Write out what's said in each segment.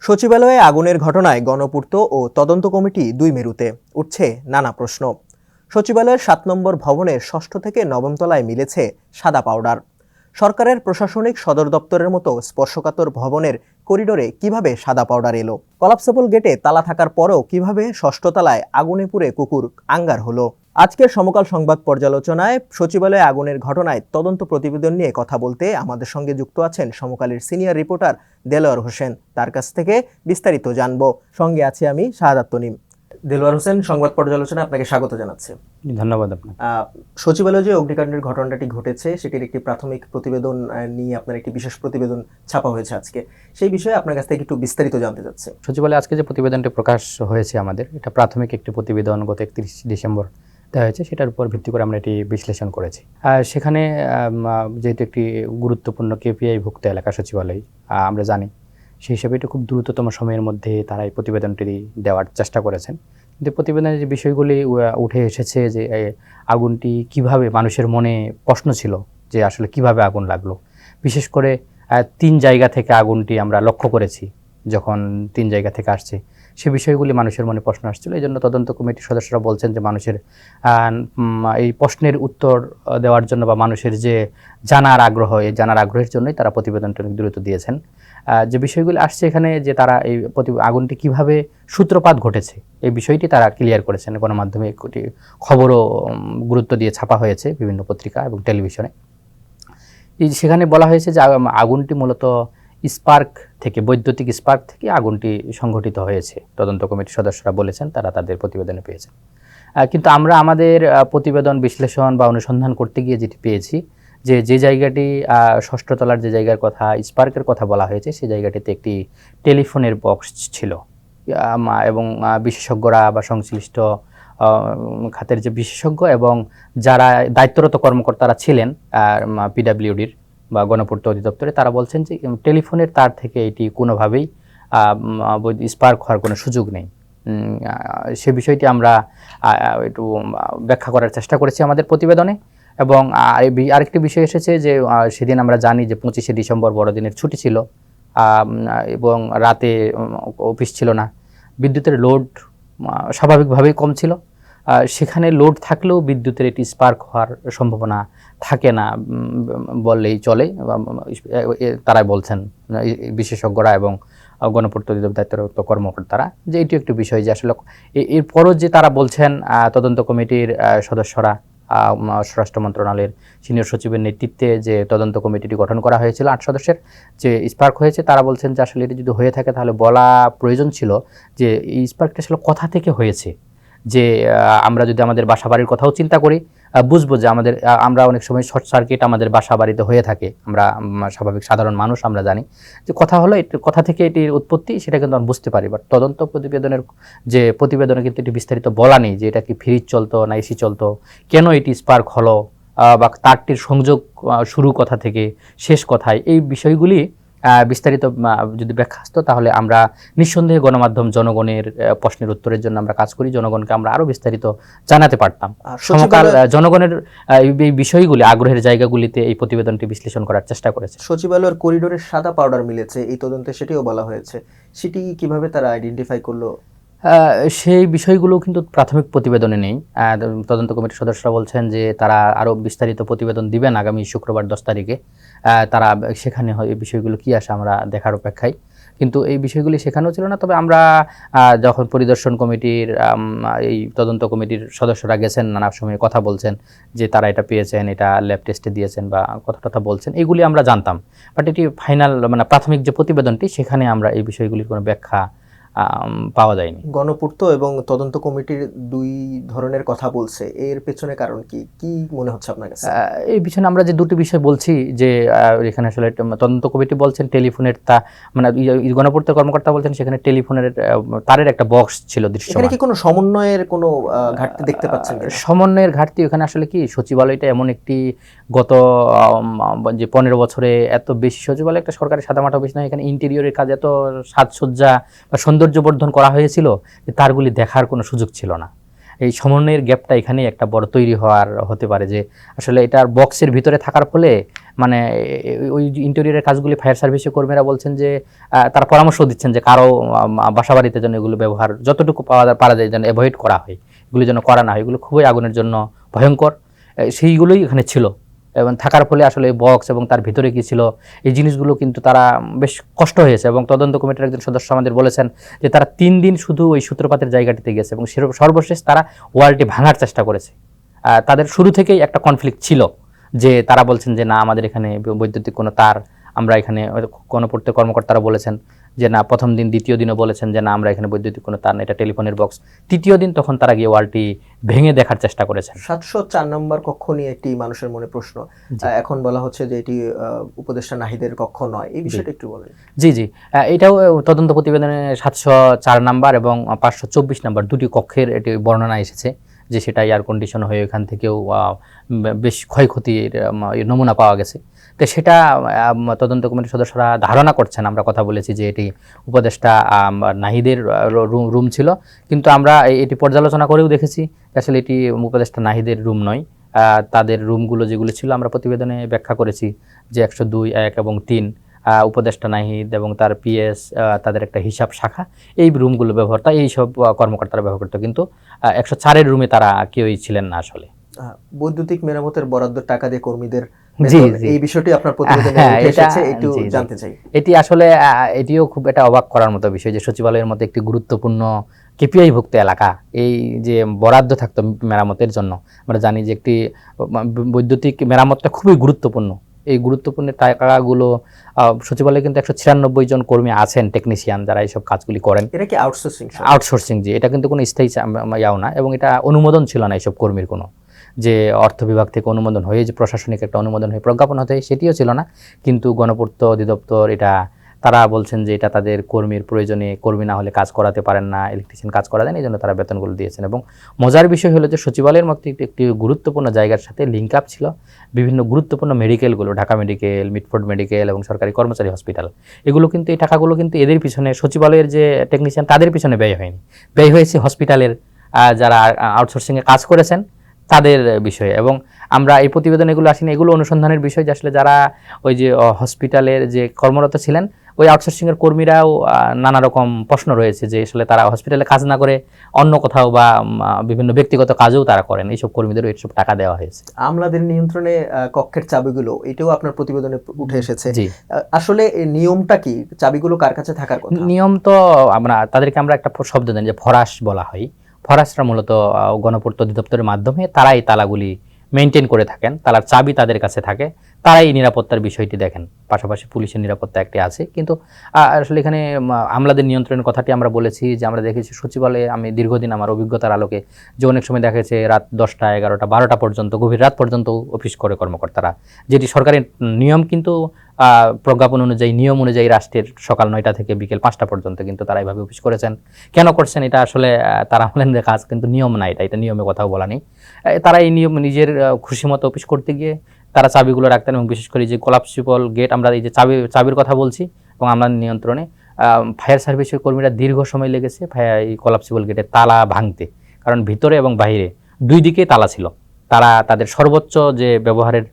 সচিবালয়ে আগুনের ঘটনায় গণপূর্ত ও তদন্ত কমিটি দুই মেরুতে উঠছে নানা প্রশ্ন। সচিবালয়ের ৭ নম্বর ভবনের ৬ষ্ঠ থেকে ৯ম তলায় মিলেছে সাদা পাউডার। সরকারের প্রশাসনিক সদর দপ্তরের মতো স্পর্শকাতর ভবনের করিডোরে কিভাবে সাদা পাউডার এলো? কলাপসেবল গেটে তালা থাকার পরেও কিভাবে ৬ষ্ঠ তলায় আগুনে পুড়ে কুকুর আঙ্গার হলো? আজকের সমকাল সংবাদ পর্যালোচনায় সচিবালয়ে আগুনের ঘটনায় তদন্ত প্রতিবেদন নিয়ে কথা বলতে আমাদের সঙ্গে যুক্ত আছেন সমকালের সিনিয়র রিপোর্টার দেলোয়ার হোসেন। তার কাছ থেকে বিস্তারিত জানবো। সঙ্গে আছি আমি শাহাদাত তনিম। দেলোয়ার হোসেন, সংবাদ পর্যালোচনায় আপনাকে স্বাগত জানাচ্ছি। ধন্যবাদ আপনাকে। সচিবালয়ে যে অগ্নিকাণ্ডের ঘটনাটি ঘটেছে সেটির একটি প্রাথমিক প্রতিবেদন নিয়ে আপনার একটি বিশেষ প্রতিবেদন ছাপা হয়েছে আজকে। সেই বিষয়ে আপনার কাছ থেকে একটু বিস্তারিত জানতে চাচ্ছি। সচিবালয়ে আজকে যে প্রতিবেদনটি প্রকাশ হয়েছে আমাদের, এটা প্রাথমিক একটি প্রতিবেদন গত 31 ডিসেম্বর দেওয়া হয়েছে। সেটার উপর ভিত্তি করে আমরা এটি বিশ্লেষণ করেছি। সেখানে যেহেতু একটি গুরুত্বপূর্ণ কেপিআই ভুক্ত এলাকা সচিবালয় আমরা জানি, সেই হিসাবে এটা খুব দ্রুততম সময়ের মধ্যে তারা এই প্রতিবেদনটি দেওয়ার চেষ্টা করেছেন। কিন্তু প্রতিবেদনের যে বিষয়গুলি উঠে এসেছে, যে আগুনটি কিভাবে, মানুষের মনে প্রশ্ন ছিল যে আসলে কিভাবে আগুন লাগলো। বিশেষ করে 3 জায়গা থেকে আগুনটি আমরা লক্ষ্য করেছি। যখন 3 জায়গা থেকে আসছে, সে বিষয়গুলি মানুষের মনে প্রশ্ন আসছিল। এই জন্য তদন্ত কমিটির সদস্যরা বলছেন যে মানুষের এই প্রশ্নের উত্তর দেওয়ার জন্য বা মানুষের যে জানার আগ্রহ, এই জানার আগ্রহের জন্যই তারা প্রতিবেদনটা অনেক দ্রুত দিয়েছেন। যে বিষয়গুলি আসছে এখানে, যে তারা এই আগুনটি কিভাবে সূত্রপাত ঘটেছে, এই বিষয়টি তারা ক্লিয়ার করেছেন। গণমাধ্যমে একটি খবরও গুরুত্ব দিয়ে ছাপা হয়েছে বিভিন্ন পত্রিকা এবং টেলিভিশনে। সেখানে বলা হয়েছে যে আগুনটি মূলত স্পার্ক থেকে, বৈদ্যুতিক স্পার্ক থেকে আগুনটি সংঘটিত হয়েছে। তদন্ত কমিটির সদস্যরা বলেছেন তারা তাদের প্রতিবেদনে পেয়েছেন। কিন্তু আমরা আমাদের প্রতিবেদন বিশ্লেষণ বা অনুসন্ধান করতে গিয়ে যেটি পেয়েছি, যে জায়গাটি 6ষ্ঠ তলার যে জায়গার কথা, স্পার্কের কথা বলা হয়েছে, সেই জায়গাটিতে একটি টেলিফোনের বক্স ছিল এবং বিশেষজ্ঞরা বা সংশ্লিষ্ট খাতের যে বিশেষজ্ঞ এবং যারা দায়িত্বরত কর্মকর্তারা ছিলেন পিডাব্লিউডির বা গণপূর্ত অধিদপ্তরে, তারা বলছেন যে টেলিফোনের তার থেকে এটি কোনোভাবেই স্পার্ক হওয়ার কোনো সুযোগ নেই। সে বিষয়টি আমরা একটু ব্যাখ্যা করার চেষ্টা করেছি আমাদের প্রতিবেদনে। এবং আরেকটি বিষয় এসেছে যে সেদিন আমরা জানি যে 25শে ডিসেম্বর বড়দিনের ছুটি ছিল এবং রাতে অফিস ছিল না। বিদ্যুতের লোড স্বাভাবিকভাবেই কম ছিল। সেখানে লোড থাকলেও বিদ্যুতের এটি স্পার্ক হওয়ার সম্ভাবনা থাকে না বললেই চলে, তারাই বলছেন বিশেষজ্ঞরা এবং গণপূর্ত অধিদপ্তরের দায়িত্বরত কর্মকর্তারা, যে এটি একটি বিষয় যে আসলে এরপরও যে তারা বলছেন তদন্ত কমিটির সদস্যরা, স্বরাষ্ট্র মন্ত্রণালয়ের সিনিয়র সচিবের নেতৃত্বে যে তদন্ত কমিটিটি গঠন করা হয়েছিল 8 সদস্যের, যে স্পার্ক হয়েছে, তারা বলছেন যে আসলে এটি যদি হয়ে থাকে তাহলে বলা প্রয়োজন ছিল যে এই স্পার্কটা আসলে কোথা থেকে হয়েছে। যে আমরা যদি আমাদের বাসা বাড়ির কথাও চিন্তা করি, বুঝবো যে আমরা অনেক সময় শর্ট সার্কিট আমাদের বাসা বাড়িতে হয়ে থাকে। আমরা স্বাভাবিক সাধারণ মানুষ, আমরা জানি যে কথা হলো কোথা থেকে এটির উৎপত্তি, সেটা কিন্তু আমরা বুঝতে পারি। বাট তদন্ত প্রতিবেদনের যে প্রতিবেদনে কিন্তু এটি বিস্তারিত বলা নেই যে এটা কি ফ্রিজ চলতো না এসি চলতো, কেন এটি স্পার্ক হলো, বা তারটির সংযোগ শুরু কথা থেকে শেষ কথায়, এই বিষয়গুলি বিস্তারিত যদি ব্যাখ্যা আসতো তাহলে আমরা নিঃসন্দেহে গণমাধ্যম জনগণের প্রশ্নের উত্তরের জন্য আমরা কাজ করি, জনগণকে আমরা আরো বিস্তারিত জানাতে পারতাম। সমকাল জনগণের এই বিষয়গুলি, আগ্রহের জায়গাগুলিতে এই প্রতিবেদনটি বিশ্লেষণ করার চেষ্টা করেছে। সচিবালয়ের করিডোরে সাদা পাউডার মিলেছে, এই তদন্তে সেটিও বলা হয়েছে। সেটি কিভাবে তারা আইডেন্টিফাই করলো? সেই বিষয়গুলো কিন্তু প্রাথমিক প্রতিবেদনে নেই। তদন্ত কমিটির সদস্যরা বলছেন যে তারা আরও বিস্তারিত প্রতিবেদন দিবেন আগামী শুক্রবার 10 তারিখে। তারা সেখানে এই বিষয়গুলো কী আসে আমরা দেখার অপেক্ষায়। কিন্তু এই বিষয়গুলি সেখানেও ছিল না। তবে আমরা যখন পরিদর্শন কমিটির এই তদন্ত কমিটির সদস্যরা গেছেন, নানা সময় কথা বলছেন যে তারা এটা পেয়েছেন, এটা ল্যাব টেস্টে দিয়েছেন বা কথা বলছেন, এগুলি আমরা জানতাম। বাট এটি ফাইনাল প্রাথমিক যে প্রতিবেদনটি, সেখানে আমরা এই বিষয়গুলির কোনো ব্যাখ্যা পাওয়া যায়নি। গণপূর্ত এবং তদন্ত কমিটির দুই ধরনের কথা বলছে, এর পেছনে কারণ কি কি মনে হচ্ছে আপনার কাছে? এই পিছনে আমরা যে দুটি বিষয় বলছি, যে এখানে আসলে তদন্ত কমিটি বলছেন টেলিফোনের গণপূর্ত কর্মকর্তা বলছেন সেখানে টেলিফোনের তারের একটা বক্স ছিল দৃশ্যমান। এখানে কি কোনো সমন্বয়ের কোনো ঘাটতি দেখতে পাচ্ছেন? সমন্বয়ের ঘাটতি এখানে আসলে কি, সচিবালয়টা এমন একটি গত যে 15 বছরে এত বেশি, সচিবালয় একটা সরকারি সাদামাটা অফিস নয়, এখানে ইন্টেরিয়রের কাজ এত সাজসজ্জা বা সৌন্দর্যবর্ধন করা হয়েছিল যে তারগুলি দেখার কোনো সুযোগ ছিল না। এই সমন্বয়ের গ্যাপটা এখানেই একটা বড় তৈরি হতে পারে, যে আসলে এটার বক্সের ভিতরে থাকার ফলে মানে ওই ইন্টেরিয়রের কাজগুলি ফায়ার সার্ভিসের কর্মীরা বলছেন যে তারা পরামর্শ দিচ্ছেন যে কারো বাসা বাড়িতে যেন এগুলো ব্যবহার যতটুকু পারা যায় যেন অ্যাভয়েড করা হয়, এগুলি যেন করা না হয়, এগুলো খুবই আগুনের জন্য ভয়ঙ্কর। সেইগুলোই এখানে ছিল এবং থাকার ফলে আসলে বক্স এবং তার ভিতরে কি ছিল এই জিনিসগুলো কিন্তু তারা বেশ কষ্ট হয়েছে। এবং তদন্ত কমিটির একজন সদস্য আমাদের বলেছেন যে তারা 3 দিন শুধু ওই সূত্রপাতের জায়গাটিতে গেছে এবং সর্বশেষ তারা ওয়ালটি ভাঙার চেষ্টা করেছে। তাদের শুরু থেকেই একটা কনফ্লিক্ট ছিল, যে তারা বলছেন যে না আমাদের এখানে বৈদ্যুতিক কোনো তার, আমরা এখানে গণপূর্ত কর্মকর্তারা বলেছেন যে না, প্রথম দিন দ্বিতীয় দিনও বলেছেন যে না আমরা এখানে বৈদ্যুতিক কোনো তার না, এটা টেলিফোনের বক্স। তৃতীয় দিন তখন তারা গিয়ে ওয়ালটি ভেঙে দেখার চেষ্টা করেছেন। 704 নম্বর কক্ষ নিয়ে একটি মানুষের মনে প্রশ্ন, এখন বলা হচ্ছে যে এটি উপদেষ্টা নাহিদের কক্ষ নয়, এই বিষয়টা একটু বলেন। জি জি, এটাও তদন্ত প্রতিবেদনে 704 নাম্বার এবং 524 নাম্বার দুটি কক্ষের এটি বর্ণনা এসেছে, যে সেটা এয়ার কন্ডিশন হয়ে এখান থেকেও বেশ ক্ষয়ক্ষতির নমুনা পাওয়া গেছে। তো সেটা তদন্ত কমিটির সদস্যরা ধারণা করছেন, আমরা কথা বলেছি যে এটি উপদেষ্টা নাহিদের রুম ছিল, কিন্তু আমরা এটি পর্যালোচনা করেও দেখেছি আসলে এটি উপদেষ্টা নাহিদের রুম নয়। তাদের রুমগুলো যেগুলো ছিল আমরা প্রতিবেদনে ব্যাখ্যা করেছি যে 102, 1 এবং 3 উপদেষ্টা নাহিদ এবং তার পিএস তাদের একটা হিসাব শাখা, এই রুমগুলো ব্যবহার করতো, এইসব কর্মকর্তারা ব্যবহার করতো, কিন্তু 104-এর রুমে তারা কেউই ছিলেন না আসলে। বৈদ্যুতিক মেরামতের বরাদ্দ টাকা দিয়ে কর্মীদের জি এই বিষয়টি আপনার প্রতিবেদনে উঠে এসেছে, একটু জানতে চাই। এটি আসলে এটিও খুব একটা অবাক করার মতো বিষয় যে সচিবালয়ের মতো একটি গুরুত্বপূর্ণ কেপিআই ভুক্ত এলাকা, এই যে বরাদ্দ থাকতো মেরামতের জন্য। আমরা জানি যে একটি বৈদ্যুতিক মেরামতটা খুবই গুরুত্বপূর্ণ, এই গুরুত্বপূর্ণ টাকাগুলো সচিবালয়ে কিন্তু 196 জন কর্মী আছেন, টেকনিশিয়ান যারা এইসব কাজগুলি করেন। এটা কি আউটসোর্সিং? আউটসোর্সিং, জি, এটা কিন্তু কোনো স্থায়ী ইয়াও না, এবং এটা অনুমোদন ছিল না এইসব কর্মীর কোনো, যে অর্থ বিভাগ থেকে অনুমোদন হয়ে যে প্রশাসনিক একটা অনুমোদন হয়ে প্রজ্ঞাপন হতে সেটিও ছিল না। কিন্তু গণপূর্ত অধিদপ্তর এটা তারা বলছেন যে এটা তাদের কর্মীর প্রয়োজনে, কর্মী না হলে কাজ করাতে পারেন না, ইলেকট্রিশিয়ান কাজ করা দেন, এই জন্য তারা বেতনগুলো দিয়েছেন। এবং মজার বিষয় হলো যে সচিবালয়ের মতো একটি গুরুত্বপূর্ণ জায়গার সাথে লিঙ্ক আপ ছিল বিভিন্ন গুরুত্বপূর্ণ মেডিকেলগুলো, ঢাকা মেডিকেল, মিটফোর্ড মেডিকেল এবং সরকারি কর্মচারী হসপিটাল। এগুলো কিন্তু এই টাকাগুলো কিন্তু এদের পিছনে, সচিবালয়ের যে টেকনিশিয়ান তাদের পিছনে ব্যয় হয়নি, ব্যয় হয়েছে হসপিটালের যারা আউটসোর্সিংয়ে কাজ করেছেন তাদের বিষয়ে। এবং আমরা এই প্রতিবেদন এগুলো আসেনি, এগুলো অনুসন্ধানের বিষয় যে আসলে যারা ওই যে হসপিটালের যে কর্মরত ছিলেন ওই আউটসোর্সিংয়ের কর্মীরাও নানা রকম প্রশ্ন রয়েছে যে আসলে তারা হসপিটালে কাজ না করে অন্য কোথাও বা বিভিন্ন ব্যক্তিগত কাজেও তারা করেন, এইসব কর্মীদেরও এইসব টাকা দেওয়া হয়েছে। আমলাদের নিয়ন্ত্রণে কক্ষের চাবিগুলো, এটাও আপনার প্রতিবেদনে উঠে এসেছে। আসলে এই নিয়মটা কি, চাবিগুলো কার কাছে থাকার কথা? নিয়ম তো তাদেরকে আমরা একটা শব্দ দেন যে ফরাস বলা হয়। ফরাসরা মূলত গণপূর্ত অধিদপ্তরের মাধ্যমে তারাই তালাগুলি মেনটেন করে থাকেন, তালার চাবি তাদের কাছে থাকে, তারাই নিরাপত্তার বিষয়টি দেখেন, পাশাপাশি পুলিশের নিরাপত্তা একটি আছে। কিন্তু আসলে এখানে আমলাদের নিয়ন্ত্রণের কথাটি আমরা বলেছি যে আমরা দেখেছি সচিবালয়ে, আমি দীর্ঘদিন আমার অভিজ্ঞতার আলোকে, যে অনেক সময় দেখা গেছে রাত 10টা, 11টা, 12টা পর্যন্ত, গভীর রাত পর্যন্ত অফিস করে কর্মকর্তারা, যেটি সরকারি নিয়ম, কিন্তু প্রজ্ঞাপন অনুযায়ী, নিয়ম অনুযায়ী রাষ্ট্রের সকাল 9টা থেকে বিকেল 5টা পর্যন্ত কিন্তু তারা এইভাবে অফিস করেছেন। কেন করছেন এটা আসলে তারা আমলাদের কাজ, কিন্তু নিয়ম না, এটা নিয়মে কথাও বলা নেই। তারা এই নিয়ম নিজের খুশি মতো অফিস করতে গিয়ে তারা চাবিগুলো রাখতেন। এবং বিশেষ করে যে কোলাপসিবল গেট, আমরা এই যে চাবির কথা বলছি, এবং আমরা নিয়ন্ত্রণে ফায়ার সার্ভিসের কর্মীরা দীর্ঘ সময় লেগেছে এই কোলাপসিবল গেটের তালা ভাঙতে, কারণ ভিতরে এবং বাইরে দুই দিকেই তালা ছিল। তারা তাদের সর্বোচ্চ যে ব্যবহারের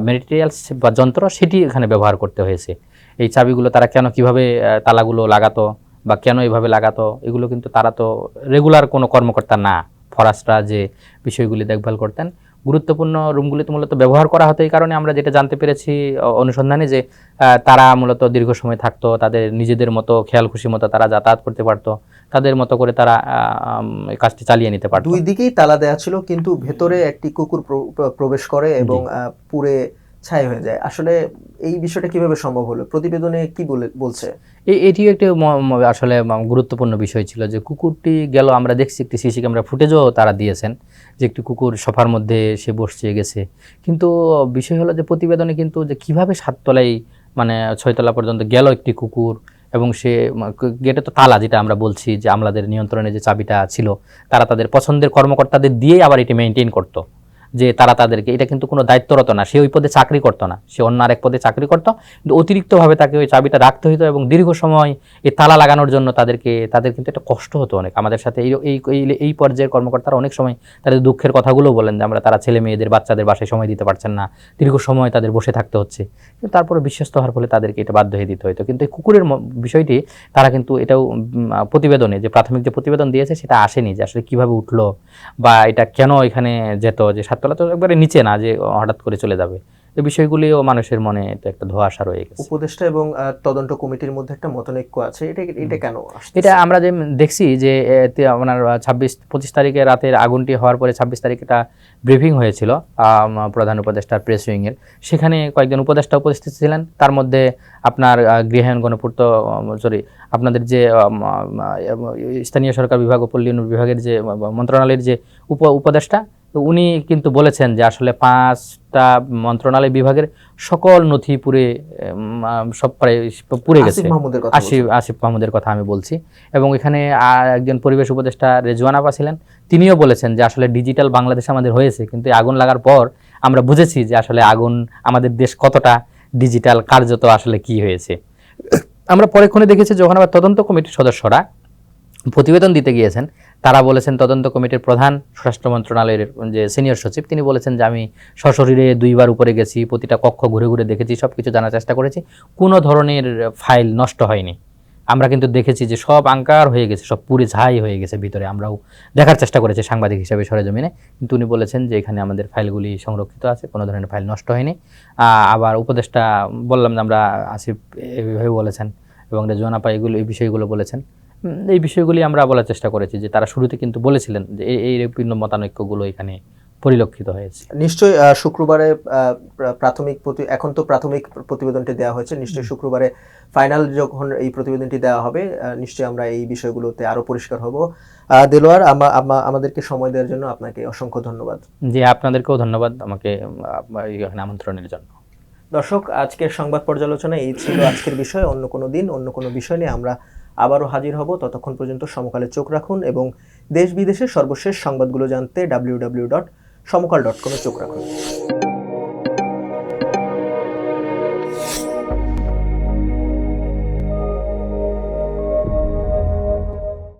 ম্যাটেরিয়ালস বা যন্ত্র সেটি এখানে ব্যবহার করতে হয়েছে। এই চাবিগুলো তারা কেন, কিভাবে তালাগুলো লাগাতো বা কেন এইভাবে লাগাতো, এগুলো কিন্তু তারা তো রেগুলার কোনো কর্মকর্তা না, ফরাসরা যে বিষয়গুলি দেখভাল করতেন। গুরুত্বপূর্ণ রুমগুলিতে মূলত ব্যবহার করা হতো এই কারণে আমরা যেটা জানতে পেরেছি অনুসন্ধানে, যে তারা মূলত দীর্ঘ সময় থাকতো, তাদের নিজেদের মতো খেয়াল খুশি মতো তারা যাতায়াত করতে পারতো, তাদের মতো করে তারা কাজটি চালিয়ে নিতে পারতো। দুই দিকেই তালা দেওয়া ছিল, কিন্তু ভেতরে একটি কুকুর প্রবেশ করে এবং পুরে ছাই হয়ে যায়। আসলে এই বিষয়টা কিভাবে সম্ভব হলো, প্রতিবেদনে কি বলছে? এটিও একটি আসলে গুরুত্বপূর্ণ বিষয় ছিল, যে কুকুরটি গেল, আমরা দেখছি একটি সিসি ক্যামেরা ফুটেজও তারা দিয়েছেন, যে একটি কুকুর সোফার মধ্যে সে বসে গেছে। কিন্তু বিষয় হলো যে প্রতিবেদনে কিন্তু যে কিভাবে 7 তলায়, মানে 6 তলা পর্যন্ত গেল একটি কুকুর, এবং সে গেটে তো তালা, যেটা আমরা বলছি যে আমলাদের নিয়ন্ত্রণে যে চাবিটা ছিল, তারা তাদের পছন্দের কর্মকর্তাদের দিয়েই আবার এটি মেনটেন করতো। যে তারা তাদেরকে, এটা কিন্তু কোনো দায়িত্বরত না, সে ওই পদে চাকরি করতো না, সে অন্য আরেক পদে চাকরি করতো, কিন্তু অতিরিক্তভাবে তাকে ওই চাবিটা রাখতে হতো এবং দীর্ঘ সময় এই তালা লাগানোর জন্য তাদের কিন্তু একটা কষ্ট হতো অনেক। আমাদের সাথে এই পর্যায়ের কর্মকর্তারা অনেক সময় তাদের দুঃখের কথাগুলো বলেন যে আমরা তারা ছেলে মেয়েদের বাচ্চাদের বাসায় সময় দিতে পারছেন না, দীর্ঘ সময় তাদের বসে থাকতে হচ্ছে, কিন্তু তারপরে বিশ্বস্ত হওয়ার ফলে তাদেরকে এটা বাধ্য হয়ে দিতে হতো। কিন্তু এই কুকুরের বিষয়টি তারা কিন্তু এটাও প্রতিবেদনে যে প্রাথমিক যে প্রতিবেদন দিয়েছে সেটা আসেনি যে আসলে কিভাবে উঠলো বা এটা কেন এখানে যেত, যে সাততলা তো একবারে নিচে না যে হঠাৎ করে চলে যাবে, এই বিষয়গুলিও মানুষের মনে তো একটা ধোঁয়াশা রয়ে গেছে। উপদেষ্টা এবং তদন্ত কমিটির মধ্যে একটা মতনৈক্য আছে, এটা কেন আসছে? এটা আমরা যে দেখছি যে আপনার 26-25 তারিখে রাতের আগুনটি হওয়ার পরে 26 তারিখে একটা ব্রিফিং হয়েছিল প্রধান উপদেষ্টার প্রেস উইংয়ের, সেখানে কয়েকজন উপদেষ্টা উপস্থিত ছিলেন, তার মধ্যে আপনার গৃহায়ণ গণপূর্ত আপনাদের যে স্থানীয় সরকার বিভাগ ও পল্লী উন্নয়ন বিভাগের যে মন্ত্রণালয়ের যে উপদেষ্টা, তো উনি কিন্তু বলেছেন যে আসলে 5টা মন্ত্রণালয় বিভাগের সকল নথি সব প্রায় পুড়ে গেছে। আসিফ মাহমুদের কথা আমি বলছি। এবং এখানে একজন পরিবেশ উপদেষ্টা রেজওয়ান আপা ছিলেন, তিনিও বলেছেন যে আসলে ডিজিটাল বাংলাদেশ আমাদের হয়েছে, কিন্তু আগুন লাগার পর আমরা বুঝেছি যে আসলে আগুন আমাদের দেশ কতটা ডিজিটাল, কার্যত আসলে কি হয়েছে। আমরা পরক্ষণে দেখেছি যখন আবার তদন্ত কমিটির সদস্যরা প্রতিবেদন দিতে গিয়েছেন, তারা বলেছেন, তদন্ত কমিটির প্রধান স্বরাষ্ট্র মন্ত্রণালয়ের যে সিনিয়র সচিব, তিনি বলেছেন যে আমি সশরীরে 2বার উপরে গেছি, প্রতিটা কক্ষ ঘুরে ঘুরে দেখেছি, সব কিছু জানার চেষ্টা করেছি, কোনো ধরনের ফাইল নষ্ট হয়নি। আমরা কিন্তু দেখেছি যে সব আঙ্কার হয়ে গেছে, সব পুরে ছাই হয়ে গেছে ভিতরে, আমরাও দেখার চেষ্টা করেছি সাংবাদিক হিসেবে সরেজমিনে, কিন্তু উনি বলেছেন যে এখানে আমাদের ফাইলগুলি সংরক্ষিত আছে, কোনো ধরনের ফাইল নষ্ট হয়নি। আবার উপদেষ্টা বললাম যে আমরা আসিফ এইভাবে বলেছেন এবং রেজওয়ান আপা এই বিষয়গুলো বলেছেন। এই বিষয়গুলি আমরা বলার চেষ্টা করেছি যে তারা শুরুতে কিন্তু বলেছিলেন যে এই বিভিন্ন মতানৈক্যগুলো এখানে পরিলক্ষিত হয়েছে। নিশ্চয়ই শুক্রবারে এখন তো প্রাথমিক প্রতিবেদনটি দেওয়া হয়েছে, নিশ্চয়ই শুক্রবারে ফাইনাল যখন এই প্রতিবেদনটি দেওয়া হবে, নিশ্চয়ই আমরা এই বিষয়গুলোতে আরো পরিষ্কার হব। দেলোয়ার, আমাদেরকে সময় দেওয়ার জন্য আপনাকে অসংখ্য ধন্যবাদ। জি, আপনাদেরকেও ধন্যবাদ আমাকে এখানে আমন্ত্রণের জন্য। দর্শক, আজকের সংবাদ পর্যালোচনা এই ছিল আজকের বিষয়। অন্য কোনো দিন অন্য কোনো বিষয় নিয়ে আমরা আবারও হাজির হব। ততক্ষণ পর্যন্ত সমকালে চোখ রাখুন এবং দেশ বিদেশের সর্বশেষ সংবাদগুলো জানতে www.সমকাল.com চোখ রাখুন।